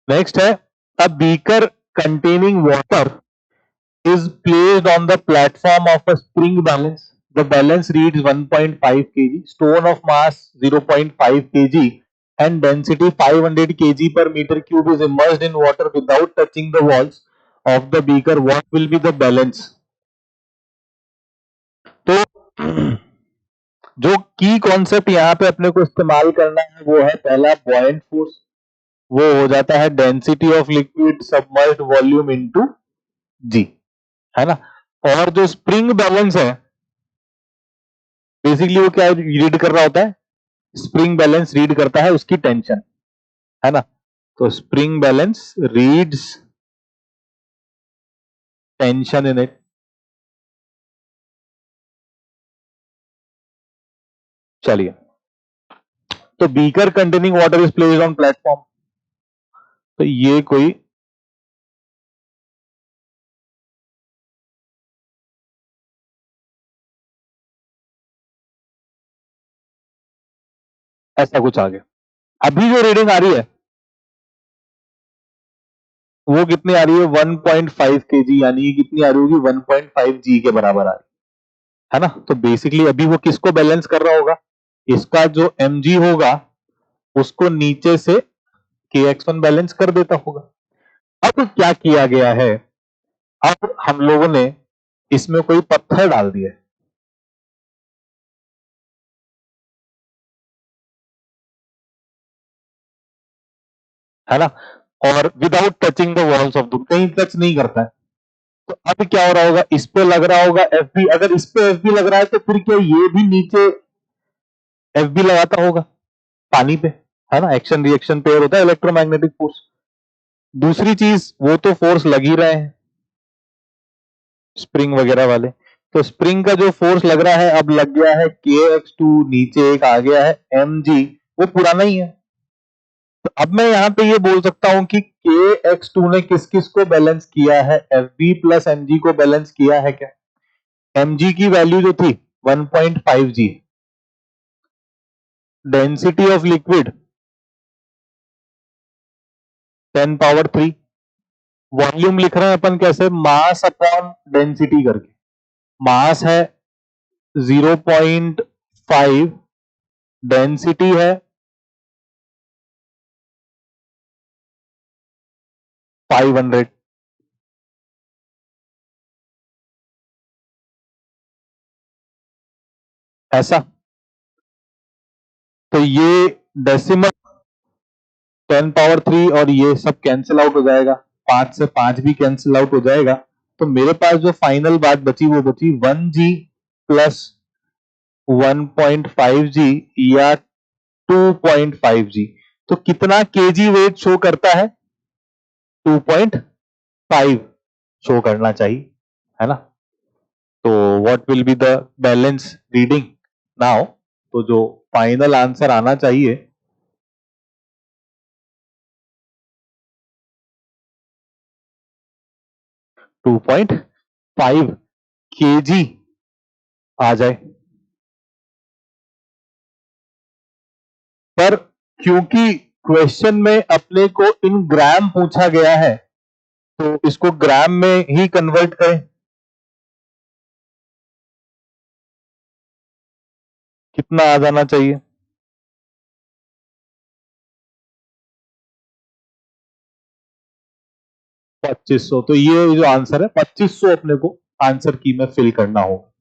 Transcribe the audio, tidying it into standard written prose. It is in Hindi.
नेक्स्ट है a beaker containing water is placed on the platform of a spring balance. The balance reads 1.5 kg, stone of mass 0.5 kg, and density 500 kg per meter cube is immersed in water without touching the walls of the beaker. What will be the balance? तो जो की कॉन्सेप्ट यहाँ पे अपने को इस्तेमाल करना है वो है पहला बॉयंट फोर्स, वो हो जाता है density of liquid submerged volume into g, है ना। और जो स्प्रिंग बैलेंस है बेसिकली वो क्या रीड कर रहा होता है, स्प्रिंग बैलेंस रीड करता है उसकी टेंशन, है ना। तो spring balance reads tension in it. चलिए, तो beaker containing water is placed on platform, तो ये कोई ऐसा कुछ आ गया। अभी जो रीडिंग आ रही है वो कितनी आ रही है, 1.5 kg, यानी कितनी आ रही होगी, 1.5 g के बराबर आ रही है ना। तो बेसिकली अभी वो किसको बैलेंस कर रहा होगा, इसका जो mg होगा उसको नीचे से kx1 बैलेंस कर देता होगा। अब क्या किया गया है, अब हम लोगों ने इसमें कोई पत्थर डाल दिया है ना, और without touching the walls of the, कहीं टच नहीं करता है। तो अब क्या हो रहा होगा, इस पे लग रहा होगा एफ बी, अगर इस पे एफ बी लग रहा है तो फिर क्या ये भी नीचे एफ बी लगाता होगा पानी पे, है ना। एक्शन रिएक्शन पेयर होता है इलेक्ट्रोमैग्नेटिक फोर्स। दूसरी चीज, वो तो फोर्स लग ही रहे हैं स्प्रिंग वगैरह वाले, तो स्प्रिंग का जो फोर्स लग रहा है अब लग गया है के एक्स टू, नीचे एक आ गया है एम जी, वो पुराना ही है। तो अब मैं यहाँ पे ये बोल सकता हूं कि के एक्स टू ने किस किस को बैलेंस किया है, F B plus M G को बैलेंस किया है क्या। एम जी की वैल्यू जो थी 1.5 g, density of liquid 10 power 3, volume लिख रहे हैं अपन कैसे, मास अपॉन डेंसिटी करके। मास है 0.5, डेंसिटी है 500, ऐसा। तो ये डेसिमल 10 पावर 3 और ये सब कैंसिल आउट हो जाएगा, 5 से 5 भी कैंसिल आउट हो जाएगा। तो मेरे पास जो फाइनल बात बची वो बची 1 जी प्लस 1.5 जी या 2.5 जी। तो कितना केजी वेट शो करता है, 2.5 शो करना चाहिए, है ना। तो what will be the balance reading now, तो जो फाइनल आंसर आना चाहिए 2.5 केजी आ जाए। पर क्योंकि क्वेश्चन में अपने को इन ग्राम पूछा गया है तो इसको ग्राम में ही कन्वर्ट करें, कितना आ जाना चाहिए, 2500। तो ये जो आंसर है 2500 अपने को आंसर की में फिल करना होगा।